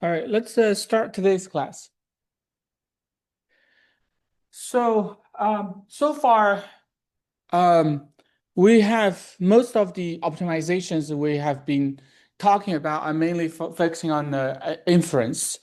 All right, let's start today's class. So far, um, we have most of the optimizations we have been talking about are mainly focusing on inference.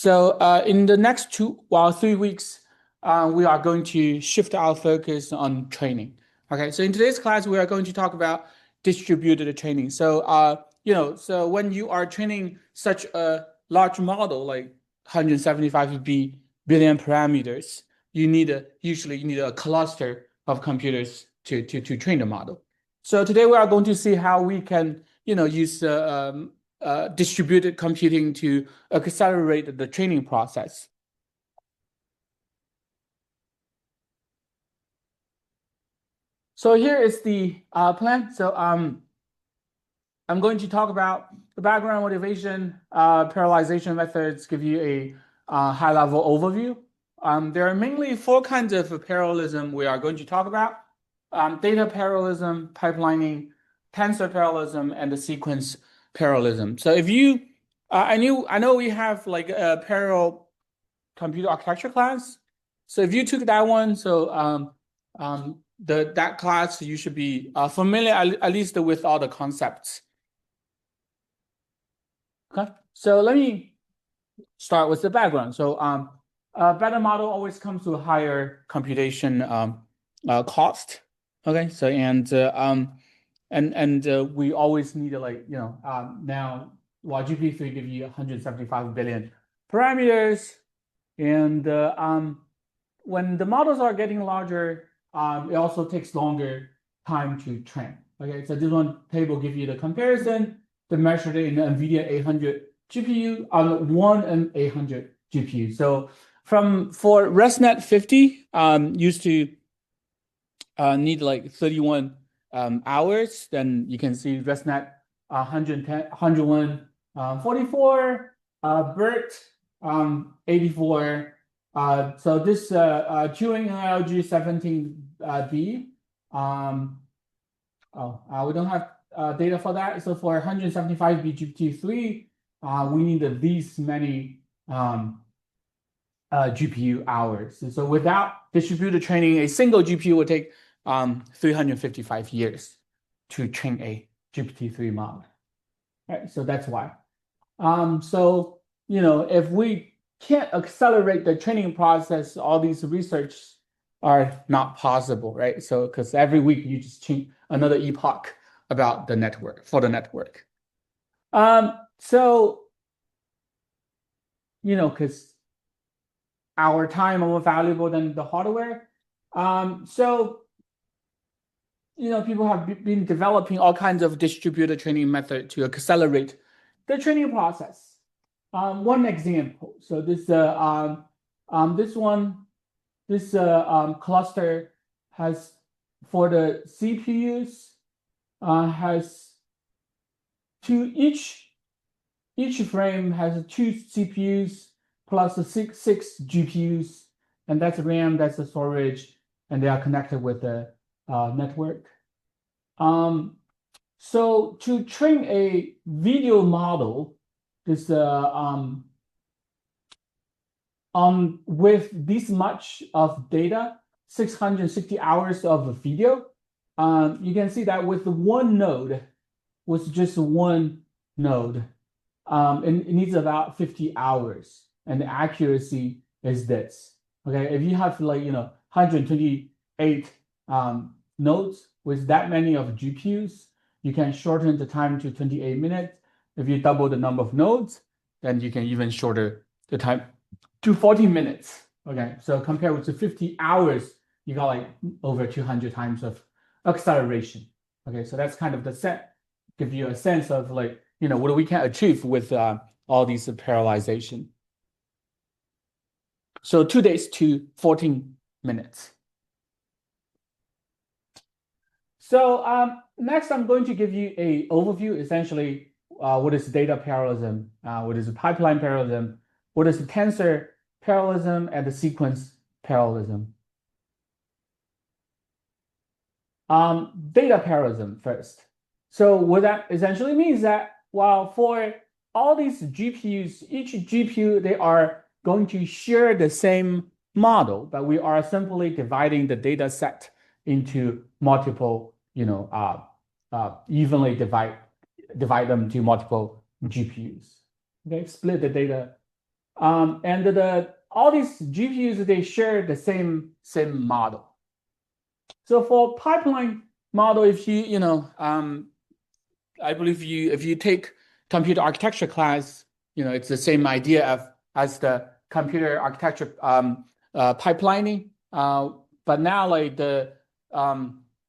In the next 3 weeks, we are going to shift our focus on training. Okay, so in today's class, we are going to talk about distributed training. So when you are training such a large model, like 175 billion parameters, usually you need a cluster of computers to train the model. So today we are going to see how we can use distributed computing to accelerate the training process. So here is the plan. I'm going to talk about the background motivation, parallelization methods, give you a high-level overview. There are mainly four kinds of parallelism we are going to talk about. Data parallelism, pipelining, tensor parallelism, and the sequence parallelism. So if you, I know we have like a parallel computer architecture class. So if you took that one, that class you should be familiar at least with all the concepts. Okay, so let me start with the background. A better model always comes to a higher computation cost. Okay, we always need to now while GPT-3 give you 175 billion parameters, and when the models are getting larger, it also takes longer time to train. Okay, so this one table gives you the comparison. They measured it in the NVIDIA 800 GPU on one and 800 GPU. So for ResNet 50, used to need like 31 hours. Then you can see ResNet 110, 101, 44, BERT 84. So this Turing NLG 17B. We don't have data for that. So for 175B GPT-3, we need these many GPU hours. And so without distributed training, a single GPU would take 355 years to train a GPT-3 model. Right, so that's why. If we can't accelerate the training process, all these research are not possible, right? So because every week you just change another epoch about the network for the network. So because our time are more valuable than the hardware. People have been developing all kinds of distributed training method to accelerate the training process. One example. So this cluster has for the CPUs has each frame has two CPUs plus six GPUs, and that's RAM, that's the storage, and they are connected with the network. So to train a video model, this with this much of data, 660 hours of video, you can see that with one node, with just one node, it needs about 50 hours, and the accuracy is this. Okay, if you have 128 nodes with that many of GPUs, you can shorten the time to 28 minutes. If you double the number of nodes, then you can even shorter the time to 40 minutes. Okay, so compared with the 50 hours, you got like over 200 times of acceleration. Okay, so that's kind of the set, give you a sense of what we can achieve with all these parallelization. So 2 days to 14 minutes. So next, I'm going to give you a overview, essentially, what is data parallelism, what is pipeline parallelism, what is the tensor parallelism, and the sequence parallelism. Data parallelism first. So what that essentially means that while for all these GPUs, each GPU, they are going to share the same model, but we are simply dividing the data set into multiple, evenly divide them to multiple GPUs. Okay, split the data. And all these GPUs, they share the same model. So for pipeline model, if I believe if you take computer architecture class, it's the same idea as the computer architecture pipelining. But now like the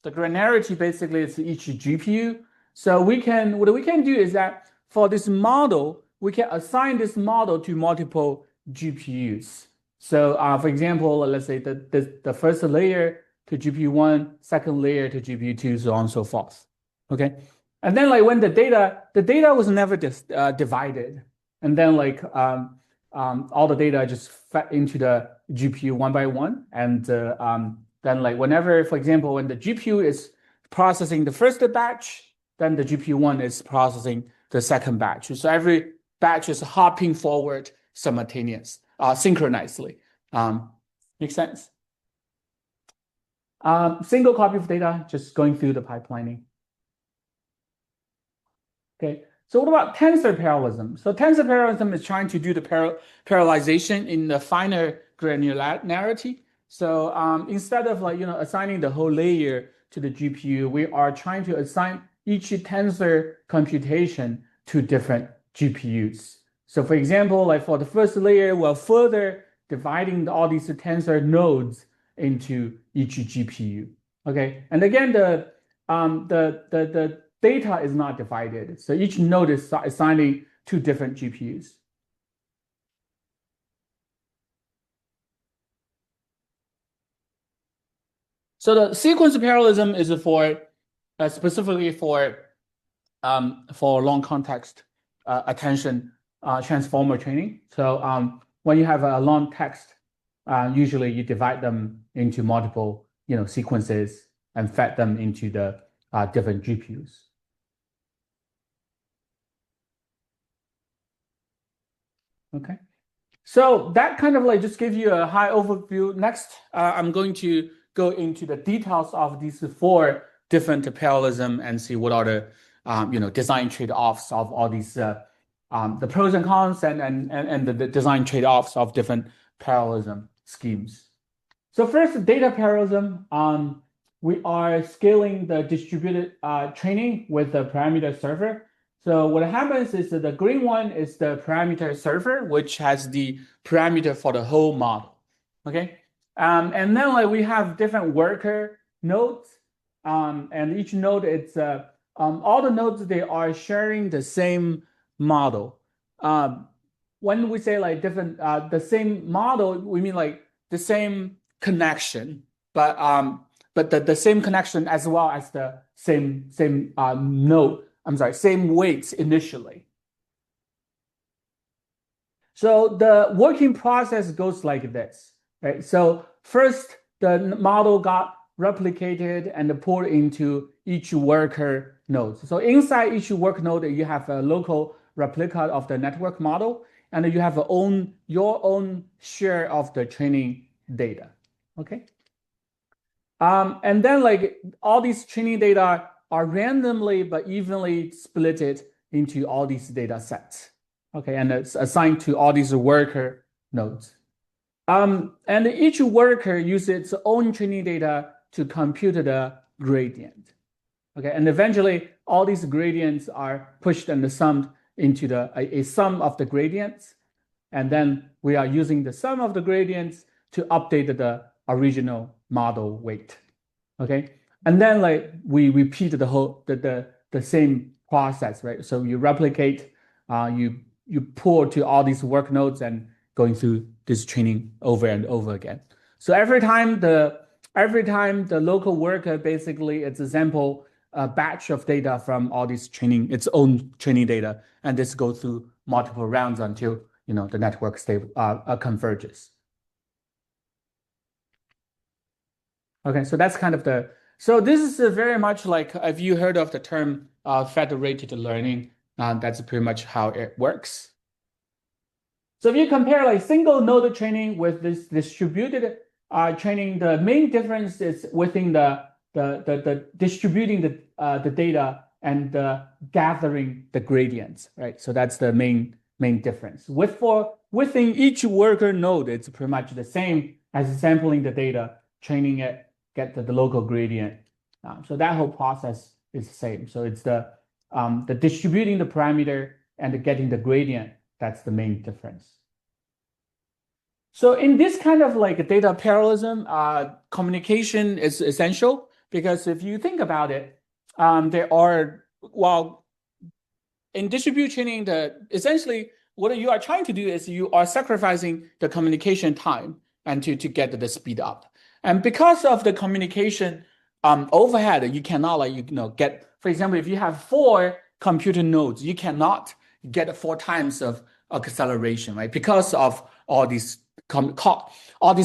granularity basically is each GPU. So what we can do is that for this model, we can assign this model to multiple GPUs. So for example, let's say the first layer to GPU1, second layer to GPU2, so on and so forth. Okay. And then like when the data was never divided, and then like all the data just fed into the GPU one by one, and then like whenever, for example, when the GPU is processing the first batch, then the GPU1 is processing the second batch. So every batch is hopping forward synchronously. Make sense? Single copy of data, just going through the pipelining. Okay, so what about tensor parallelism? So tensor parallelism is trying to do the parallelization in the finer granularity. So instead of like assigning the whole layer to the GPU, we are trying to assign each tensor computation to different GPUs. So for example, like for the first layer, we're further dividing all these tensor nodes into each GPU. Okay, and again, the data is not divided, so each node is assigning two different GPUs. So the sequence parallelism is for specifically for long context attention transformer training. So when you have a long text, usually you divide them into multiple sequences and fed them into the different GPUs. Okay, so that kind of like just give you a high overview. Next, I'm going to go into the details of these four different parallelism and see what are the design trade-offs of all these the pros and cons and the design trade-offs of different parallelism schemes. So first, data parallelism. We are scaling the distributed training with the parameter server. So what happens is that the green one is the parameter server, which has the parameter for the whole model. Okay, and then like we have different worker nodes, and each node it's all the nodes, they are sharing the same model. When we say like different the same model, we mean like the same connection, but the same connection as well as the same node. I'm sorry, same weights initially. So the working process goes like this, right? So first, the model got replicated and poured into each worker node. So inside each work node, you have a local replica of the network model, and you have your own share of the training data. Okay. And then like all these training data are randomly but evenly splitted into all these data sets. Okay, and it's assigned to all these worker nodes. And each worker uses its own training data to compute the gradient. Okay, and eventually all these gradients are pushed and summed into a sum of the gradients. And then we are using the sum of the gradients to update the original model weight. Okay, and then like we repeat the whole the same process, right? So you replicate, you pour to all these work nodes and going through this training over and over again. So every time the local worker basically it's a sample batch of data from all these its own training data, and this goes through multiple rounds until the network converges. Okay, so that's kind of so this is very much like, have you heard of the term federated learning? That's pretty much how it works. So if you compare like single node training with this distributed training, the main difference is within the distributing the data and gathering the gradients, right? So that's the main difference. Within each worker node, it's pretty much the same as sampling the data, training it, get the local gradient. So that whole process is the same. So it's the distributing the parameter and getting the gradient. That's the main difference. So in this kind of like data parallelism, communication is essential because if you think about it, there are, well, in distributed training, essentially what you are trying to do is you are sacrificing the communication time and to get the speed up. And because of the communication overhead, you cannot get, for example, if you have 4 computer nodes, you cannot get 4 times of acceleration, right? Because of all this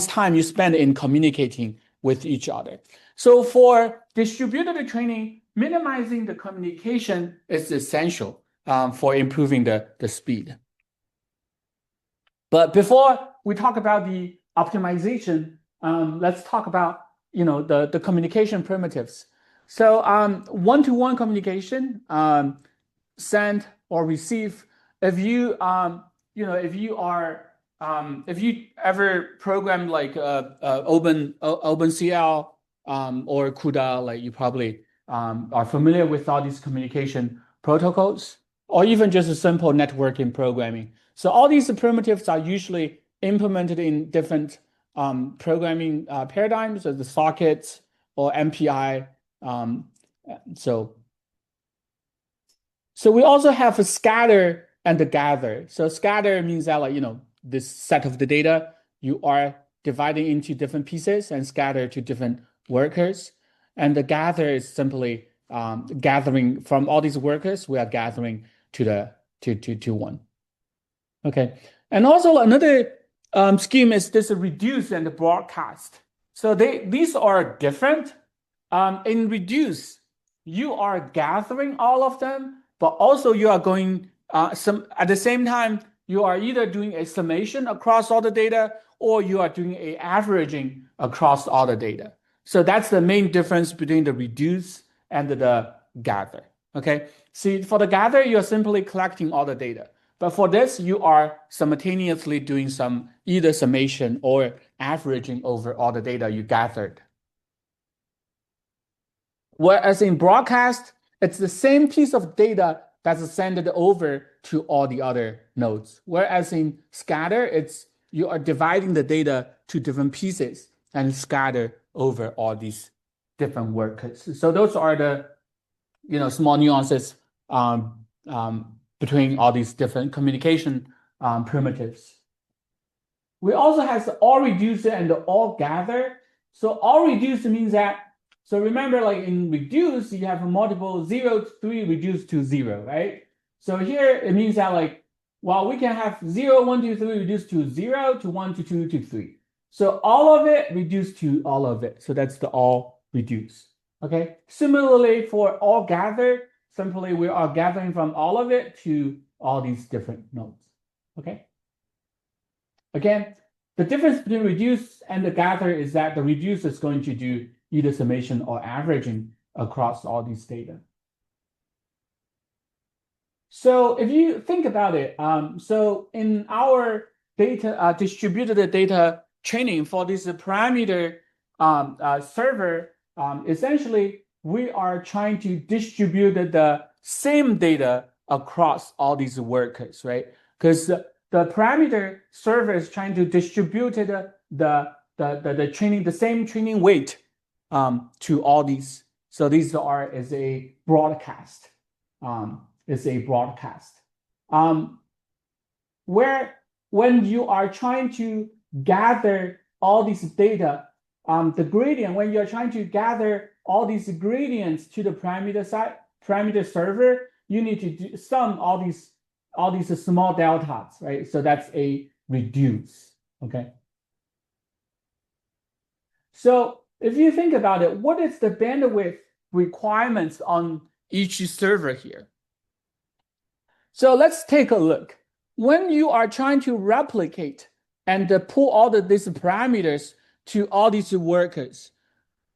time you spend in communicating with each other. So for distributed training, minimizing the communication is essential for improving the speed. But before we talk about the optimization, let's talk about the communication primitives. So one-to-one communication, send or receive. If you ever program like OpenCL or CUDA, like you probably are familiar with all these communication protocols, or even just a simple networking programming. So all these primitives are usually implemented in different programming paradigms, as the sockets or MPI. So we also have a scatter and the gather. So scatter means that this set of the data you are dividing into different pieces and scatter to different workers. And the gather is simply gathering from all these workers. We are gathering to one. Okay. And also another scheme is this reduce and broadcast. So these are different. In reduce, you are gathering all of them, but also you are going at the same time, you are either doing a summation across all the data or you are doing a averaging across all the data. So that's the main difference between the reduce and the gather. Okay. See, for the gather, you're simply collecting all the data. But for this, you are simultaneously doing some either summation or averaging over all the data you gathered. Whereas in broadcast, it's the same piece of data that's sent over to all the other nodes. Whereas in scatter, you are dividing the data to different pieces and scatter over all these different workers. So those are the small nuances between all these different communication primitives. We also have the all reduce and the all gather. So all reduce means that, so remember, like in reduce, you have a multiple 0 to 3 reduced to 0, right? So here it means that we can have 0, 1, 2, 3 reduced to 0 to 1 to 2 to 3. So all of it reduced to all of it. So that's the all reduce. Okay. Similarly, for all gather, simply we are gathering from all of it to all these different nodes. Okay. Again, the difference between reduce and the gather is that the reduce is going to do either summation or averaging across all these data. So if you think about it, so in our data distributed data training for this parameter server, essentially we are trying to distribute the same data across all these workers, right? Because the parameter server is trying to distribute the training, the same training weight to all these. So these is a broadcast. Where when you are trying to gather all these data, the gradient, when you're trying to gather all these gradients to the parameter server, you need to sum all these small deltas, right? So that's a reduce, okay? So if you think about it, what is the bandwidth requirements on each server here? So let's take a look. When you are trying to replicate and pull all these parameters to all these workers,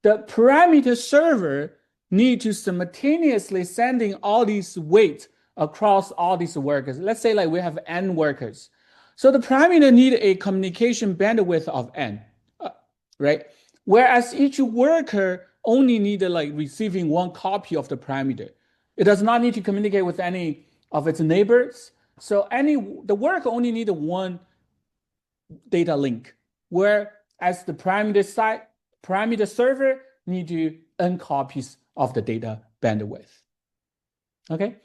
the parameter server need to simultaneously sending all these weights across all these workers. Let's say like we have n workers. So the parameter need a communication bandwidth of n, right? Whereas each worker only need like receiving one copy of the parameter. It does not need to communicate with any of its neighbors. So the worker only need one data link, whereas the parameter server need to n copies of the data bandwidth. Okay.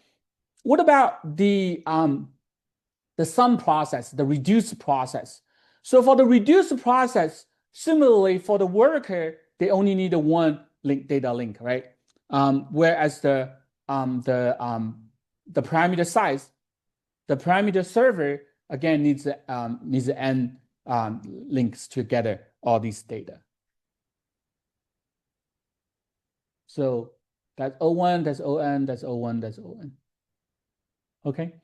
What about the sum process, the reduce process? So for the reduce process, similarly for the worker, they only need one data link, right? Whereas the parameter size, the parameter server again needs n links together all these data. So that's O1, that's ON, that's O1, that's ON. Okay.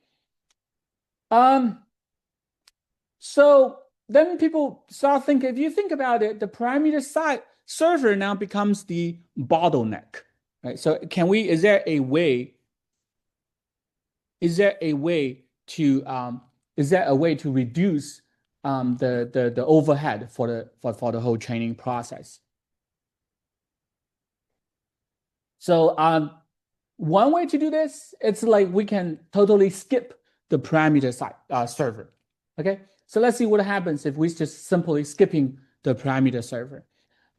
So then people start thinking, if you think about it, the parameter side server now becomes the bottleneck, right? So is there a way to reduce the overhead for the whole training process? So one way to do this, it's like we can totally skip the parameter side server. Okay, so let's see what happens if we just simply skipping the parameter server.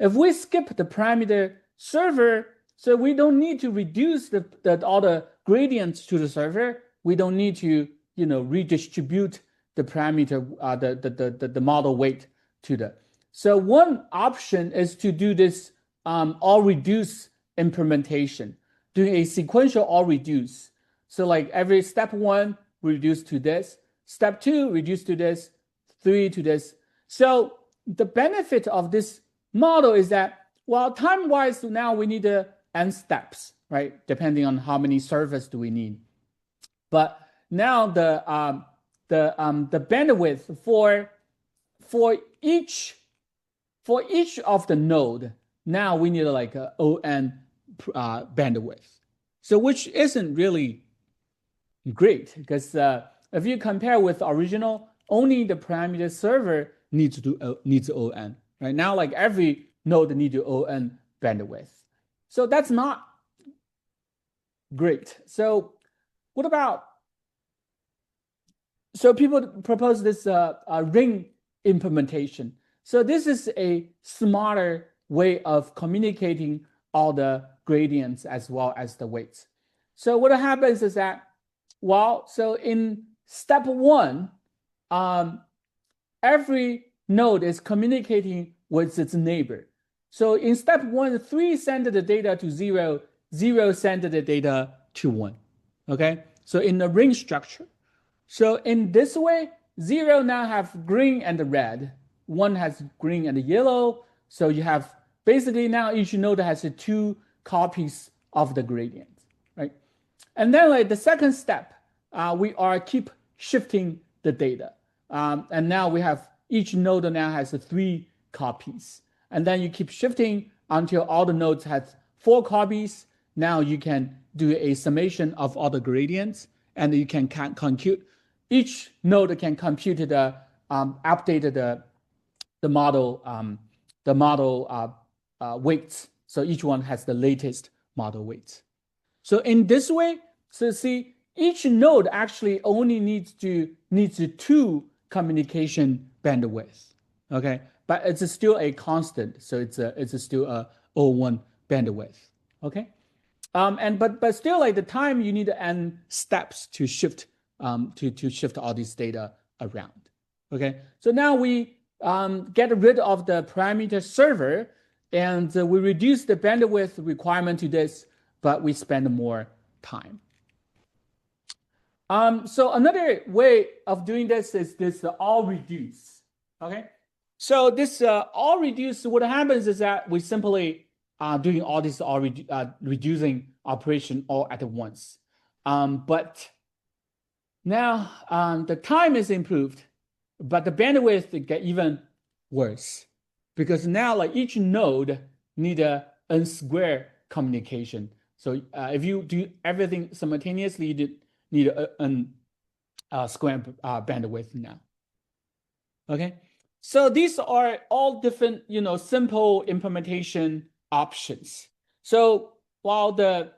If we skip the parameter server, so we don't need to reduce all the gradients to the server. We don't need to redistribute the parameter the model weight to the. So one option is to do this all reduce implementation, doing a sequential all reduce. So like every step 1 reduce to this, step 2 reduce to this, 3 to this. So the benefit of this model is that, well, time-wise, now we need n steps, right? Depending on how many servers do we need. But now the bandwidth for each of the node, now we need like a ON bandwidth. So which isn't really great, because if you compare with original, only the parameter server needs ON. Right now, like every node needs ON bandwidth. So that's not great. So what about? So people propose this ring implementation. So this is a smarter way of communicating all the gradients as well as the weights. So what happens is that, well, so in step 1, every node is communicating with its neighbor. So in step 1, 3 send the data to 0, 0 send the data to 1. Okay, so in the ring structure. So in this way, 0 now have green and red, 1 has green and yellow. So you have basically now each node has 2 copies of the gradient, right? And then like the second step, we are keep shifting the data. And now we have each node now has 3 copies. And then you keep shifting until all the nodes have 4 copies. Now you can do a summation of all the gradients, and you can compute. Each node can compute the updated the model weights. So each one has the latest model weights. So in this way, so see, each node actually only needs 2 communication bandwidth. Okay, but it's still a constant, so it's still a O1 bandwidth. Okay, but still, like the time you need n steps to shift to shift all these data around. Okay, so now we get rid of the parameter server, and we reduce the bandwidth requirement to this, but we spend more time. So another way of doing this is this all reduce. Okay, so this all reduce, what happens is that we simply doing all this reducing operation all at once. But Now, the time is improved, but the bandwidth get even worse because now like each node need a n square communication. So if you do everything simultaneously, you need an square bandwidth now. Okay, so these are all different, simple implementation options. So while the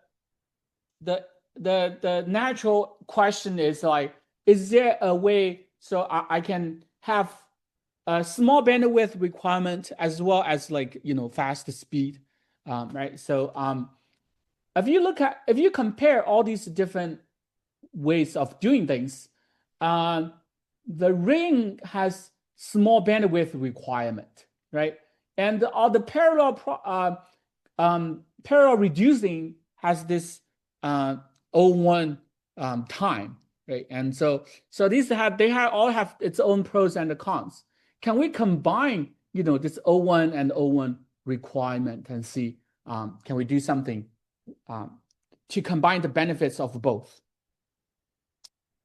natural question is like, is there a way so I can have a small bandwidth requirement as well as like fast speed, right? So if you compare all these different ways of doing things, the ring has small bandwidth requirement, right? And all the parallel reducing has this O1 time, right? And so these all have its own pros and cons. Can we combine this O1 and O1 requirement and see can we do something to combine the benefits of both?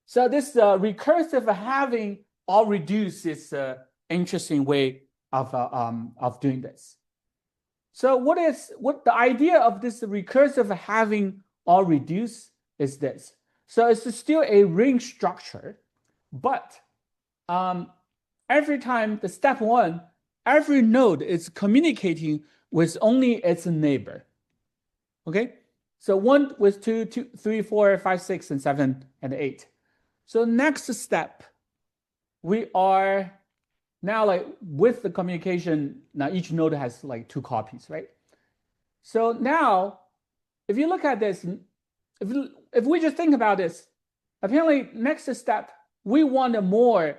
So this recursive halving or reduce is an interesting way of doing this. So what the idea of this recursive halving or reduce is this. So it's still a ring structure, but every time the step one, every node is communicating with only its neighbor. Okay, so 1 with 2, 2, 3, 4, 5, 6, and 7, and 8. So next step, we are now like with the communication, now each node has like 2 copies, right? So now, if you look at this, if we just think about this, apparently next step, we want more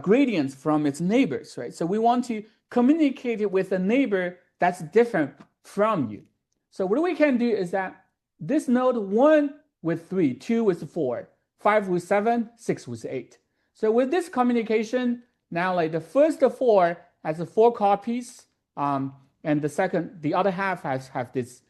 gradients from its neighbors, right? So we want to communicate with a neighbor that's different from you. So what we can do is that this node 1 with 3, 2 with 4, 5 with 7, 6 with 8. So with this communication, now like the first 4 has 4 copies, and the other half have these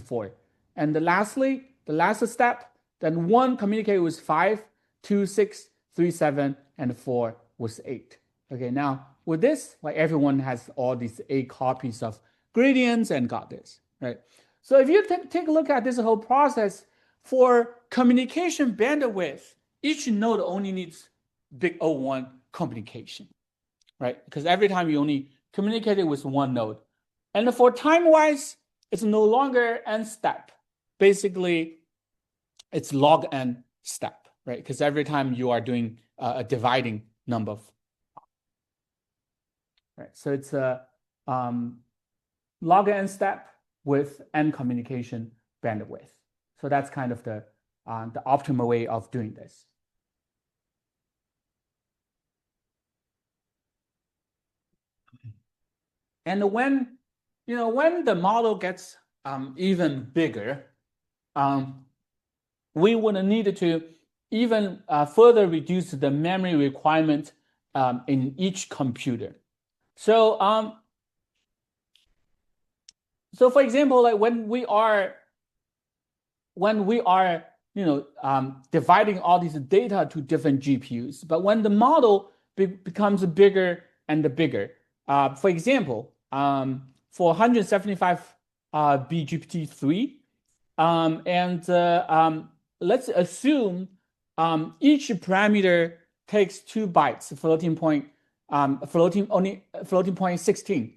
4. And lastly, the last step, then 1 communicate with 5, 2, 6, 3, 7, and 4 with 8. Okay, now with this, like everyone has all these 8 copies of gradients and got this, right? So if you take a look at this whole process, for communication bandwidth, each node only needs big O1 communication, right? Because every time you only communicate with one node. And for time-wise, it's no longer n step. Basically, it's log n step, right? Because every time you are doing a dividing number of, right? So it's a log n step with n communication bandwidth. So that's kind of the optimal way of doing this. And when the model gets even bigger, we would need to even further reduce the memory requirement in each computer. So so for example, like when we are dividing all these data to different GPUs, but when the model becomes bigger and bigger, for example, for 175 BGPT3, let's assume each parameter takes 2 bytes, floating point 16.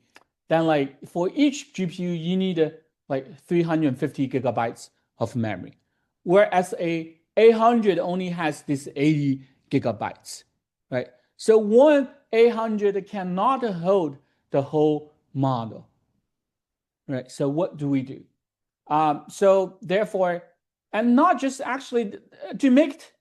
Then like for each GPU, you need like 350 gigabytes of memory, whereas a 800 only has this 80 gigabytes, right? So one 800 cannot hold the whole model, right? So what do we do? So therefore, and not just actually to make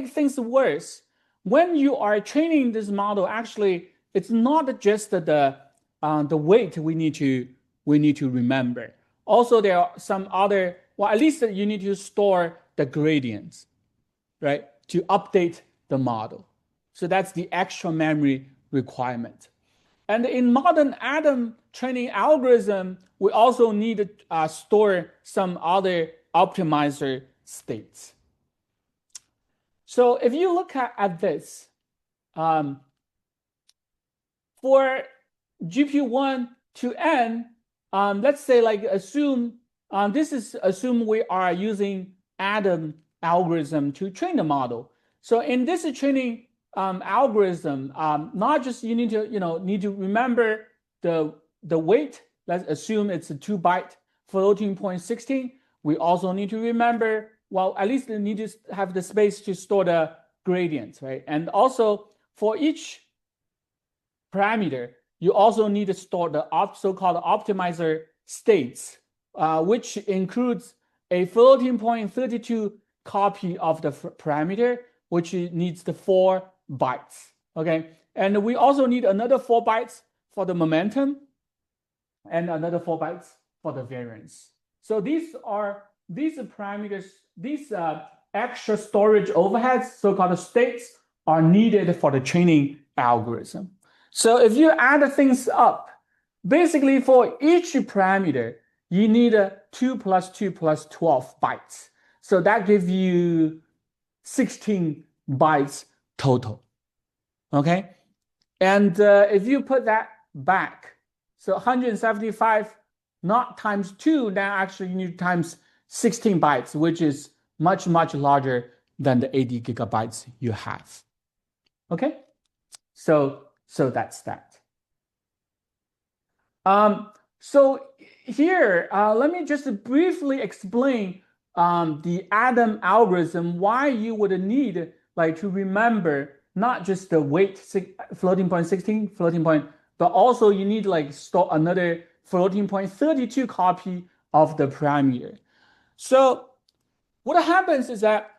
things worse, when you are training this model, actually, it's not just the weight we need to remember. Also, there are some other, well, at least you need to store the gradients, right, to update the model. So that's the extra memory requirement. And in modern Adam training algorithm, we also need to store some other optimizer states. So if you look at this, for GPU 1 to n, let's say like assume assume we are using Adam algorithm to train the model. So in this training algorithm, not just you need to remember the weight. Let's assume it's a 2-byte floating point 16. We also need to remember, well, at least you need to have the space to store the gradients, right? And also for each parameter, you also need to store the so-called optimizer states, which includes a floating point 32 copy of the parameter, which needs the 4 bytes. Okay, and we also need another 4 bytes for the momentum and another 4 bytes for the variance. So these parameters, these extra storage overheads, so-called states, are needed for the training algorithm. So if you add things up, basically for each parameter, you need 2 plus 2 plus 12 bytes. So that gives you 16 bytes total. Okay? And if you put that back, so 175 not times 2, now actually you need times 16 bytes, which is much, much larger than the 80 gigabytes you have. Okay? So that's that. So here, let me just briefly explain the Adam algorithm, why you would need like to remember not just the weight floating point 16 floating point, but also you need like store another floating point 32 copy of the parameter. So what happens is that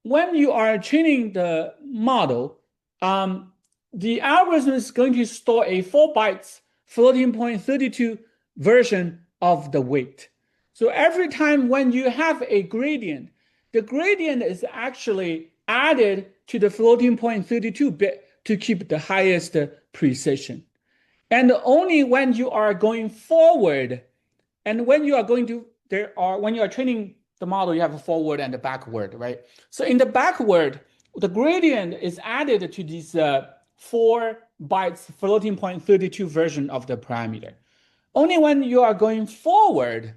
when you are training the model, the algorithm is going to store a 4 bytes floating point 32 version of the weight. So every time when you have a gradient, the gradient is actually added to the floating point 32 bit to keep the highest precision. And only when you are going forward, and when you are going to, when you are training the model, you have a forward and a backward, right? So in the backward, the gradient is added to these 4 bytes floating point 32 version of the parameter. Only when you are going forward,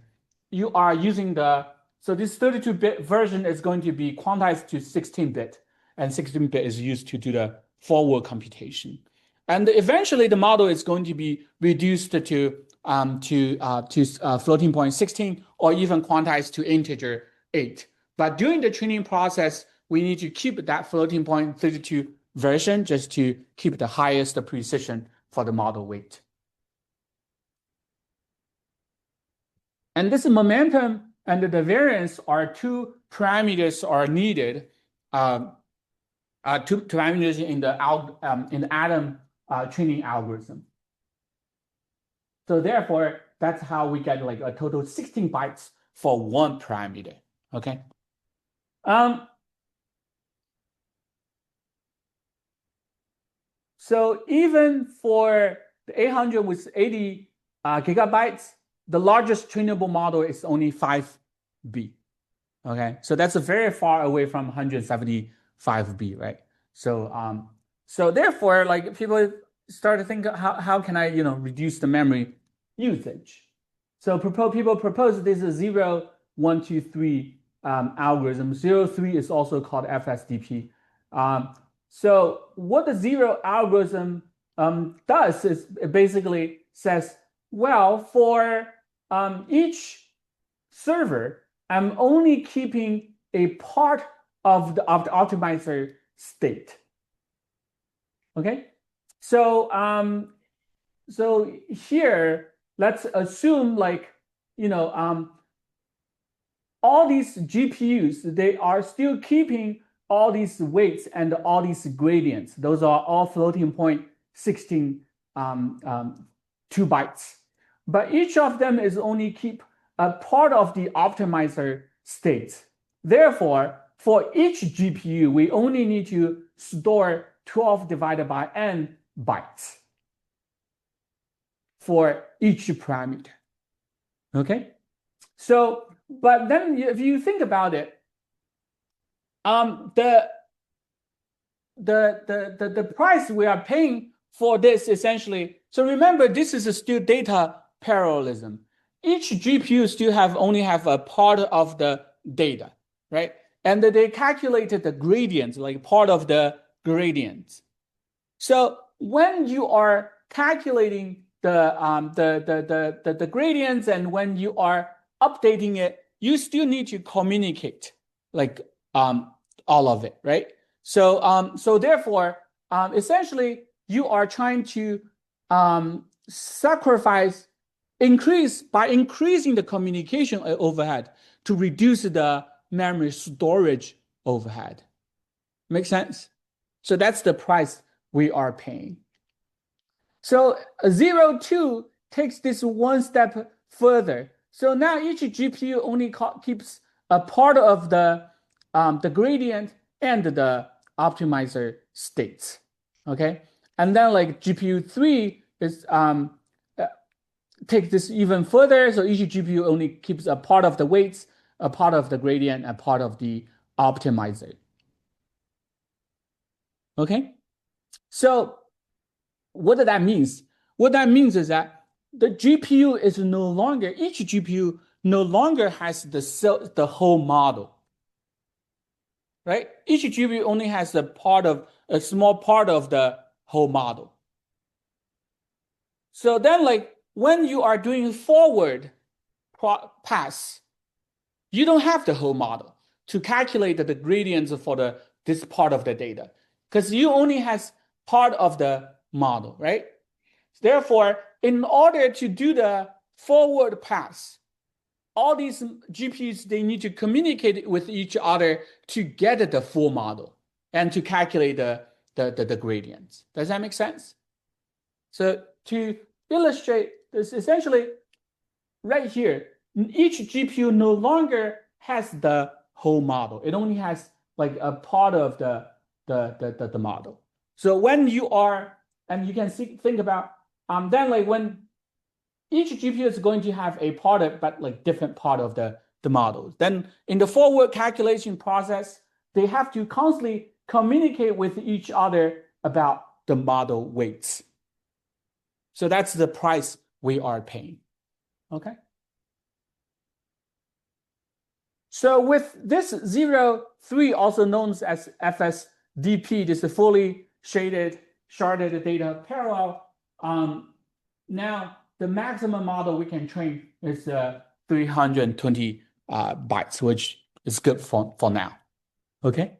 you are using so this 32-bit version is going to be quantized to 16-bit, and 16-bit is used to do the forward computation. And eventually the model is going to be reduced to floating point 16 or even quantized to integer 8. But during the training process, we need to keep that floating point 32 version just to keep the highest precision for the model weight. And this momentum and the variance are 2 parameters are needed, 2 parameters in the Adam training algorithm. So therefore, that's how we get like a total 16 bytes for 1 parameter. Okay. So even for the 800 with 80 gigabytes, the largest trainable model is only 5B. Okay, so that's very far away from 175B, right? So so therefore, like people start to think, how can I reduce the memory usage? So people propose this is 0, 1, 2, 3 algorithm. 0, 3 is also called FSDP. So what the 0 algorithm does is it basically says, well, for each server, I'm only keeping a part of the optimizer state. Okay, so so here let's assume like all these GPUs, they are still keeping all these weights and all these gradients. Those are all floating point 16 2 bytes. But each of them is only keep a part of the optimizer state. Therefore, for each GPU, we only need to store 12 divided by n bytes for each parameter. Okay? So, but then if you think about it, the the price we are paying for this essentially. So remember, this is still data parallelism. Each GPU still only have a part of the data, right? And they calculated the gradients, like part of the gradients. So when you are calculating the gradients and when you are updating it, you still need to communicate like all of it, right? So therefore, essentially, you are trying to by increasing the communication overhead to reduce the memory storage overhead. Make sense? So that's the price we are paying. So 0.2 takes this one step further. So now each GPU only keeps a part of the gradient and the optimizer states. Okay, and then like GPU 3 is take this even further. So each GPU only keeps a part of the weights, a part of the gradient, a part of the optimizer. Okay, so what that means? What that means is that the GPU is no longer, each GPU no longer has the whole model, right? Each GPU only has a small part of the whole model. So then like when you are doing forward pass, you don't have the whole model to calculate the gradients for this part of the data because you only has part of the model, right? Therefore, in order to do the forward pass, all these GPUs, they need to communicate with each other to get the full model and to calculate the gradients. Does that make sense? So to illustrate this, essentially, right here, each GPU no longer has the whole model. It only has like a part of the model. So when you are, and you can think about, then like when each GPU is going to have a part but like different part of the models. Then in the forward calculation process, they have to constantly communicate with each other about the model weights. So that's the price we are paying. Okay. So with this 0.3, also known as FSDP, this is fully sharded data parallel. Now the maximum model we can train is 320 bytes, which is good for now. Okay.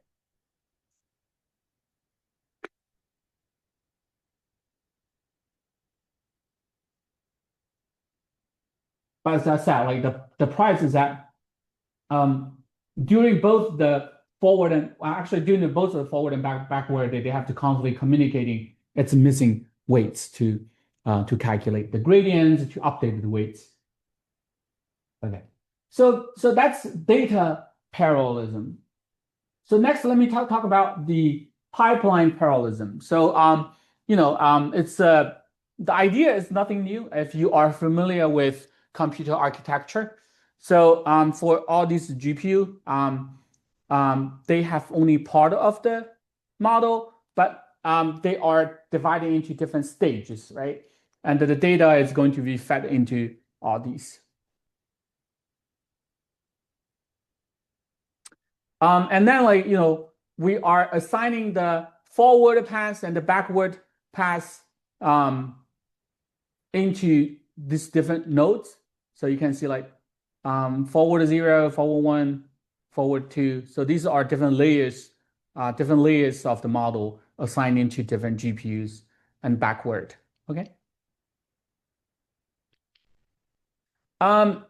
But as I said, like the price is that during both the forward and actually during both the forward and backward, they have to constantly communicating its missing weights to calculate the gradients, to update the weights. Okay, so that's data parallelism. So next, let me talk about the pipeline parallelism. So it's the idea is nothing new if you are familiar with computer architecture. So for all these GPU, they have only part of the model, but they are divided into different stages, right? And the data is going to be fed into all these. And then like, we are assigning the forward pass and the backward pass into these different nodes. So you can see like forward 0, forward 1, forward 2. So these are different layers of the model assigned into different GPUs and backward. Okay.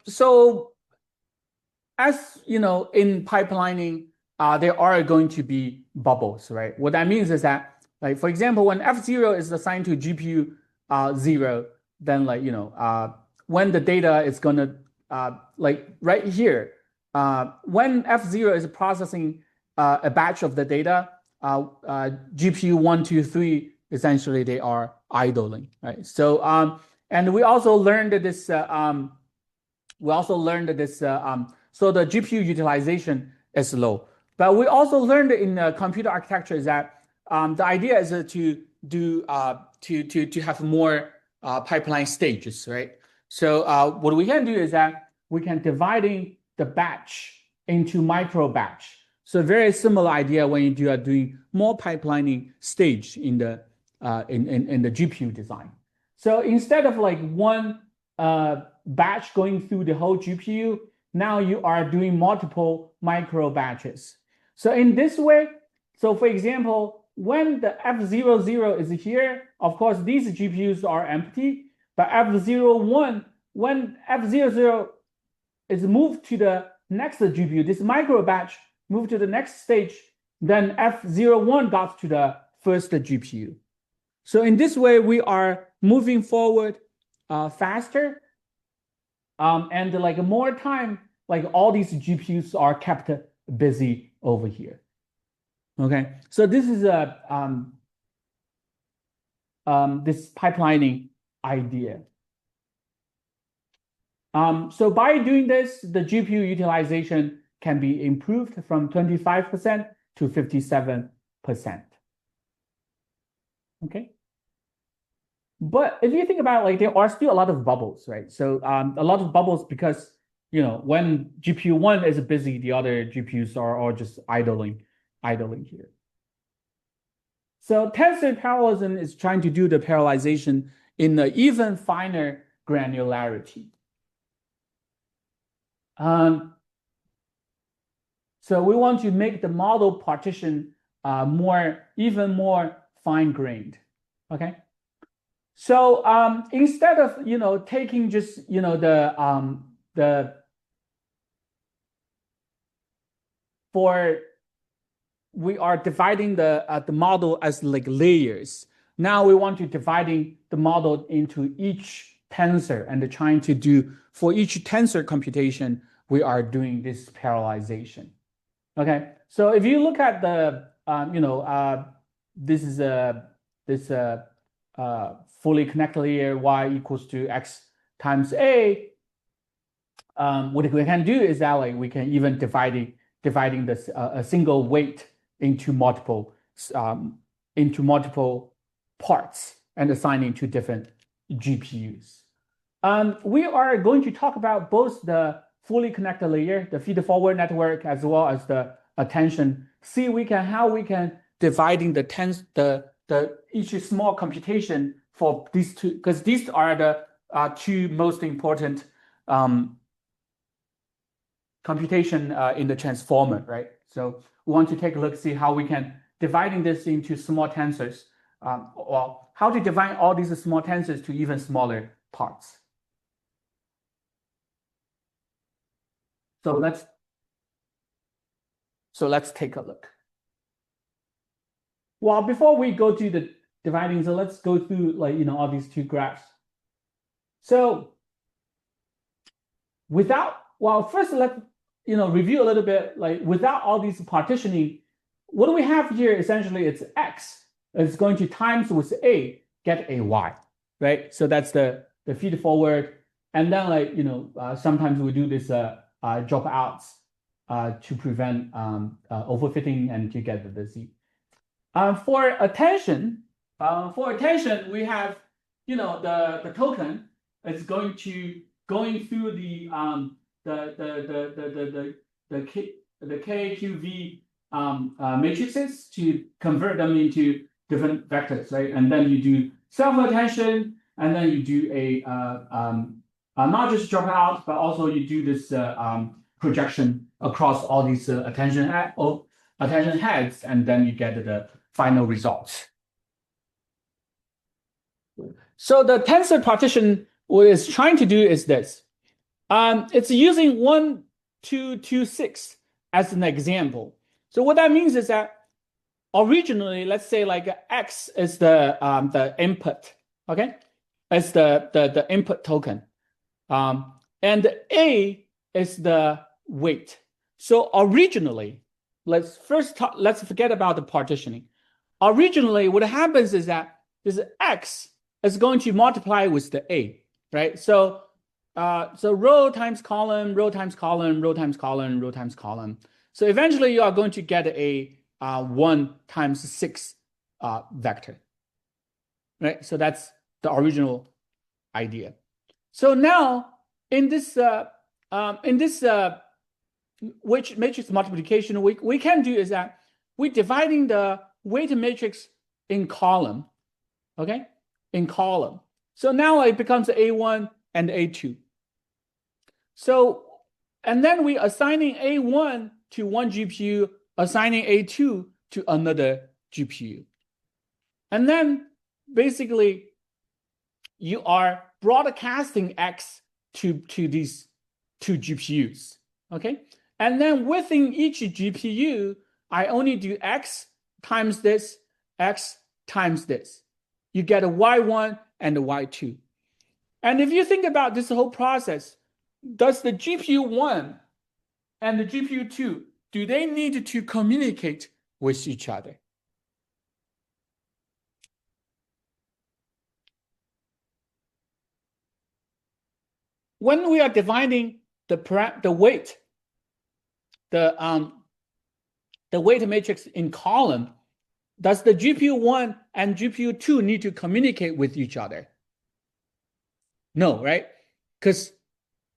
So as you know, in pipelining, there are going to be bubbles, right? What that means is that, like for example, when F0 is assigned to GPU 0, then like when the data is gonna like right here, when F0 is processing a batch of the data, GPU 1, 2, 3 essentially they are idling, right? So and we also learned this. So the GPU utilization is low. But we also learned in computer architecture is that the idea is to do to have more pipeline stages, right? So what we can do is that we can dividing the batch into micro batch. So very similar idea when you are doing more pipelining stage in the GPU design. So instead of like one batch going through the whole GPU, now you are doing multiple micro batches. So in this way, so for example, when the F00 is here, of course, these GPUs are empty, but F01, when F00 is moved to the next GPU, this micro batch moved to the next stage, then F01 got to the first GPU. So in this way, we are moving forward faster, and like more time, like all these GPUs are kept busy over here. Okay, so this is a this pipelining idea. So by doing this, the GPU utilization can be improved from 25% to 57%. Okay. But if you think about it, like there are still a lot of bubbles, right? So a lot of bubbles because when GPU 1 is busy, the other GPUs are all just idling here. So tensor parallelism is trying to do the parallelization in an even finer granularity. So we want to make the model partition even more fine-grained. Okay. So instead of taking just we are dividing the model as like layers. Now we want to dividing the model into each tensor and trying to do for each tensor computation, we are doing this parallelization. Okay, so if you look at the this is this fully connected layer y equals to x times a. What we can do is that like we can even dividing this a single weight into multiple parts and assigning to different GPUs. We are going to talk about both the fully connected layer, the feed-forward network, as well as the attention. See how we can dividing each small computation for these two, because these are the two most important computation in the transformer, right? So we want to take a look, see how we can dividing this into small tensors, or how to divide all these small tensors to even smaller parts. So let's take a look. Well, before we go to the dividing, so let's go through all these two graphs. So first let's review a little bit, without all these partitioning, what do we have here? Essentially, it's x. It's going to times with a, get a y, right? So that's the feed forward. And then sometimes we do this dropouts to prevent overfitting and to get the z. For attention, we have the token is going through the KQV matrices to convert them into different vectors, right? And then you do self-attention, and then you do a not just dropout, but also you do this projection across all these attention heads, and then you get the final results. So the tensor partition, what it's trying to do is this. It's using 1, 2, 2, 6 as an example. So what that means is that originally, let's say x is the input, okay? It's the input token, and a is the weight. So originally, let's forget about the partitioning. Originally, what happens is that this x is going to multiply with the a, right? So row times column, row times column, row times column, row times column. So eventually you are going to get a 1 times 6 vector, right? So that's the original idea. So now in this which matrix multiplication we can do is that we're dividing the weight matrix in column, okay, in column. So now it becomes A1 and A2. So, and then we assigning A1 to one GPU, assigning A2 to another GPU. And then basically you are broadcasting X to these two GPUs, okay? And then within each GPU, I only do X times this, X times this. You get a Y1 and a Y2. And if you think about this whole process, does the GPU 1 and the GPU 2, do they need to communicate with each other? When we are dividing the weight, the weight matrix in column, does the GPU 1 and GPU 2 need to communicate with each other? No, right? Because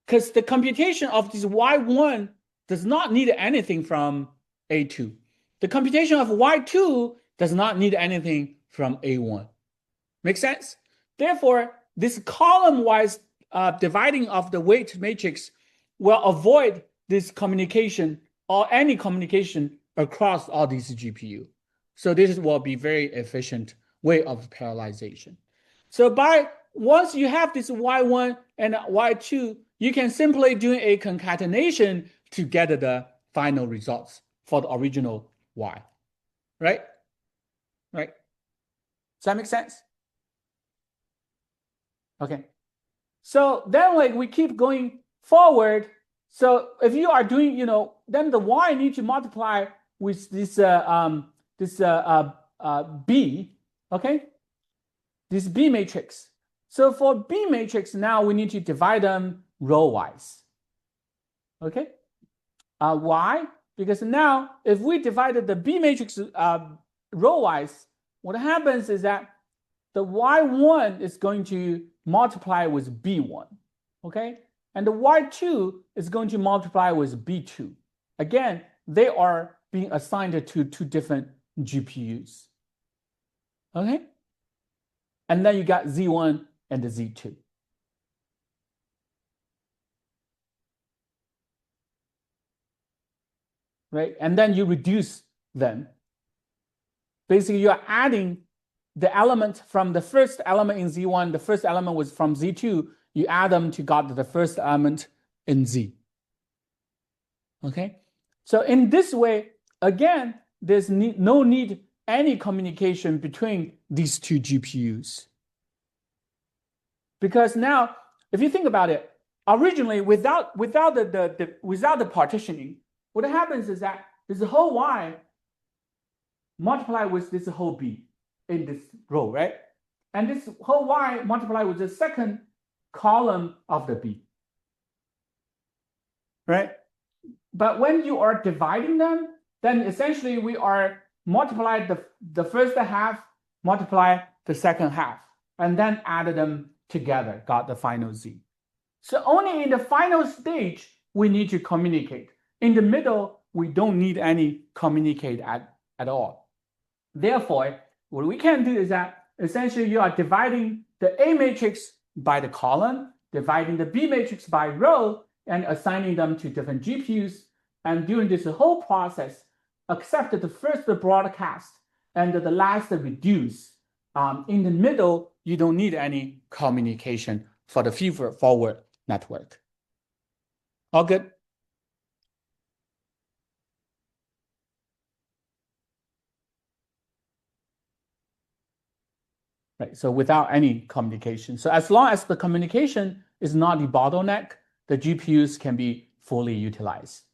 the computation of this Y1 does not need anything from A2. The computation of Y2 does not need anything from A1. Make sense? Therefore, this column-wise dividing of the weight matrix will avoid this communication or any communication across all these GPU. So this will be very efficient way of parallelization. So once you have this Y1 and Y2, you can simply do a concatenation to get the final results for the original Y, right? Right? Does that make sense? Okay. So then like we keep going forward. So if you are doing, then the Y need to multiply with this B, okay? This B matrix. So for B matrix, now we need to divide them row-wise, okay? Why? Because now if we divided the B matrix row-wise, what happens is that the Y1 is going to multiply with B1, okay? And the Y2 is going to multiply with B2. Again, they are being assigned to two different GPUs, okay? And then you got Z1 and the Z2. Right? And then you reduce them. Basically, you're adding the element from the first element in Z1, the first element was from Z2, you add them to got the first element in Z. Okay? So in this way, again, there's no need any communication between these two GPUs. Because now, if you think about it, originally without the partitioning, what happens is that this whole Y multiplied with this whole B in this row, right? And this whole Y multiplied with the second column of the B, right? But when you are dividing them, then essentially we are multiply the first half, multiply the second half, and then add them together, got the final Z. So only in the final stage, we need to communicate. In the middle, we don't need any communicate at all. Therefore, what we can do is that essentially you are dividing the A matrix by the column, dividing the B matrix by row, and assigning them to different GPUs. And during this whole process, accept the first broadcast and the last reduce. In the middle, you don't need any communication for the feed-forward network. All good? Right, so without any communication. So as long as the communication is not the bottleneck, the GPUs can be fully utilized.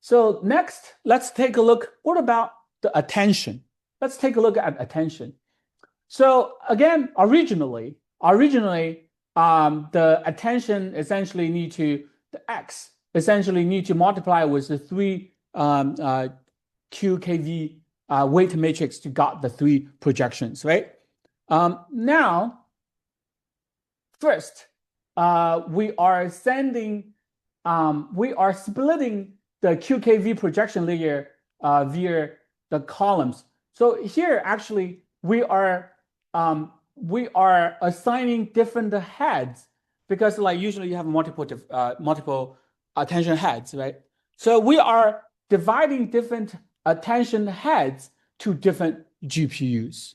So next, let's take a look. What about the attention? Let's take a look at attention. So again, originally, the attention essentially the X essentially need to multiply with the 3 QKV weight matrix to got the 3 projections, right? Now, first, we are splitting the QKV projection layer via the columns. So here, actually, we are assigning different heads because, like, usually you have multiple attention heads, right? So we are dividing different attention heads to different GPUs.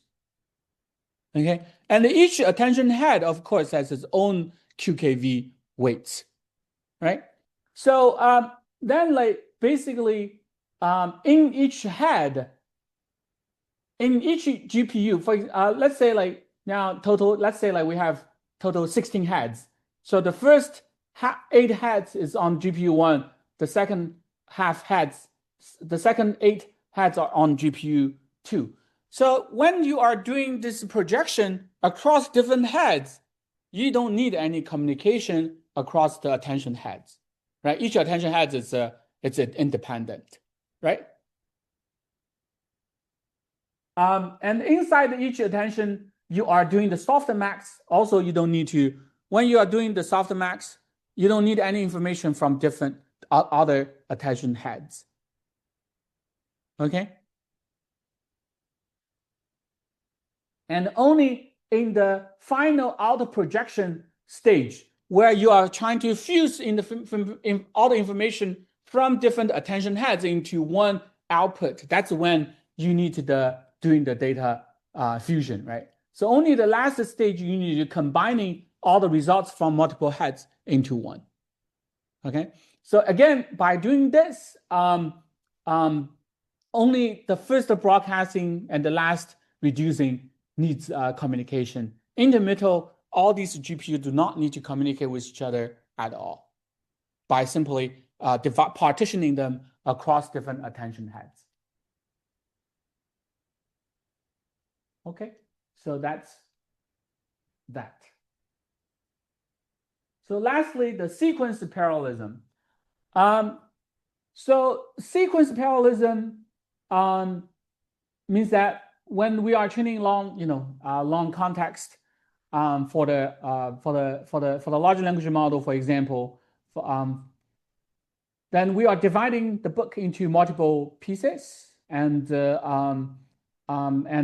Okay, and each attention head, of course, has its own QKV weights, right? So then, like, basically, in each head, in each GPU, for let's say like now total, let's say like we have total 16 heads. So the first 8 heads is on GPU 1. The second 8 heads are on GPU 2. So when you are doing this projection across different heads, you don't need any communication across the attention heads, right? Each attention head is it's independent, right? And inside each attention, you are doing the softmax. Also, you don't need to, when you are doing the softmax, you don't need any information from different other attention heads. Okay? And only in the final outer projection stage, where you are trying to fuse in all the information from different attention heads into one output, that's when you need doing the data fusion, right? So only the last stage you need to combining all the results from multiple heads into one. Okay, so again, by doing this, only the first broadcasting and the last reducing needs communication. In the middle, all these GPUs do not need to communicate with each other at all by simply partitioning them across different attention heads. Okay, so that's that. So lastly, the sequence parallelism. So sequence parallelism means that when we are training long context for the large language model, for example, then we are dividing the book into multiple pieces, and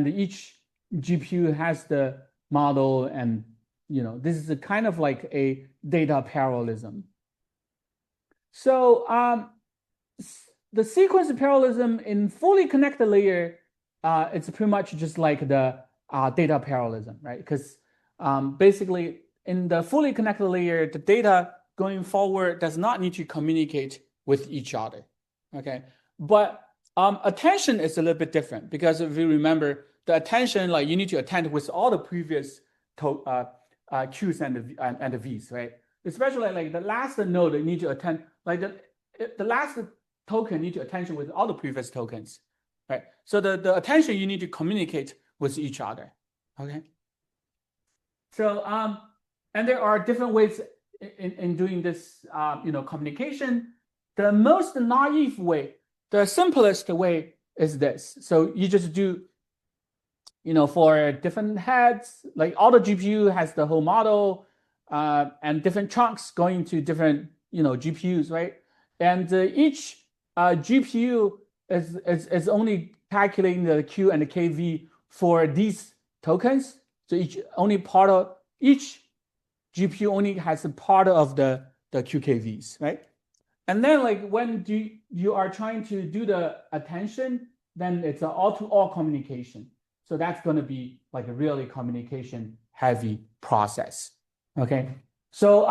each GPU has the model, and this is a kind of like a data parallelism. So the sequence parallelism in fully connected layer, it's pretty much just like the data parallelism, right? Because basically in the fully connected layer, the data going forward does not need to communicate with each other, okay? But attention is a little bit different, because if you remember, the attention, like, you need to attend with all the previous Qs and the Vs, right? Especially like the last node, you need to attend, like the last token need to attention with all the previous tokens, right? So the attention, you need to communicate with each other, okay? So and there are different ways in doing this, communication. The most naive way, the simplest way is this. So you just do, for different heads, like all the GPU has the whole model, and different chunks going to different, GPUs, right? And each GPU is only calculating the Q and the KV for these tokens. So each GPU only has a part of the QKVs, right? And then, like, when you are trying to do the attention, then it's an all-to-all communication. So that's going to be like a really communication heavy process. Okay. So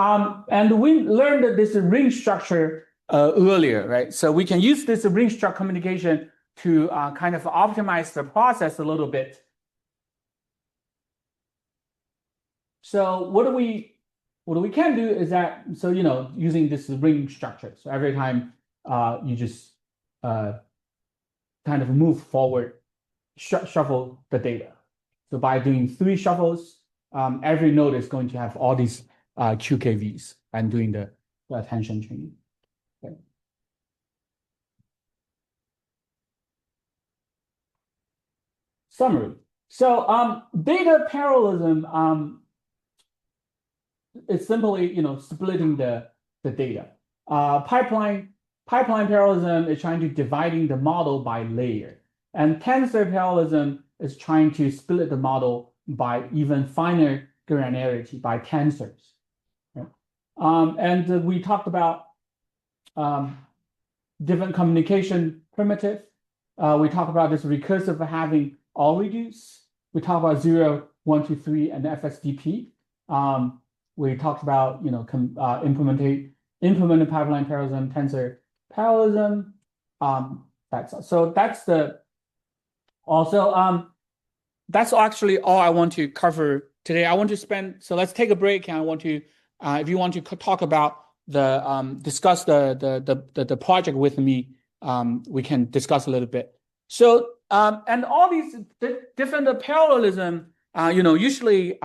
and we learned this ring structure earlier, right? So we can use this ring structure communication to kind of optimize the process a little bit. So what we can do is that, so using this ring structure. So every time you just kind of move forward, shuffle the data. So by doing 3 shuffles, every node is going to have all these QKVs and doing the attention training. Okay. Summary. So data parallelism is simply splitting the data. Pipeline parallelism is trying to dividing the model by layer, and tensor parallelism is trying to split the model by even finer granularity by tensors. Right? And we talked about different communication primitive. We talked about this recursive having all reduce. We talked about 0, 1, 2, 3, and FSDP. We talked about implemented pipeline parallelism, tensor parallelism. That's actually all I want to cover today. I want to so let's take a break, and I want to if you want to talk about discuss the project with me, we can discuss a little bit. So and all these different parallelism, usually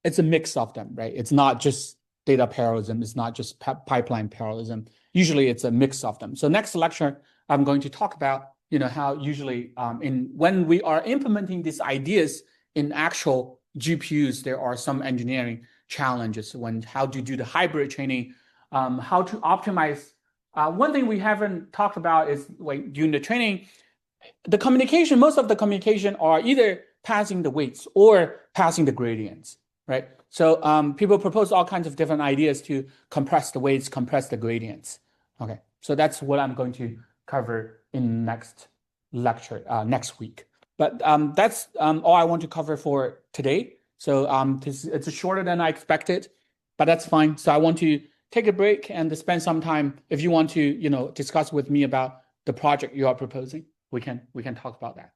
it's a mix of them, right? It's not just data parallelism. It's not just pipeline parallelism. Usually it's a mix of them. So next lecture, I'm going to talk about, how usually when we are implementing these ideas in actual GPUs, there are some engineering challenges how to do the hybrid training, how to optimize. One thing we haven't talked about is during the training, most of the communication are either passing the weights or passing the gradients, right? So people propose all kinds of different ideas to compress the weights, compress the gradients. Okay, so that's what I'm going to cover in next lecture, next week. But that's all I want to cover for today. So it's shorter than I expected, but that's fine. So I want to take a break and spend some time. If you want to, discuss with me about the project you are proposing, we can talk about that.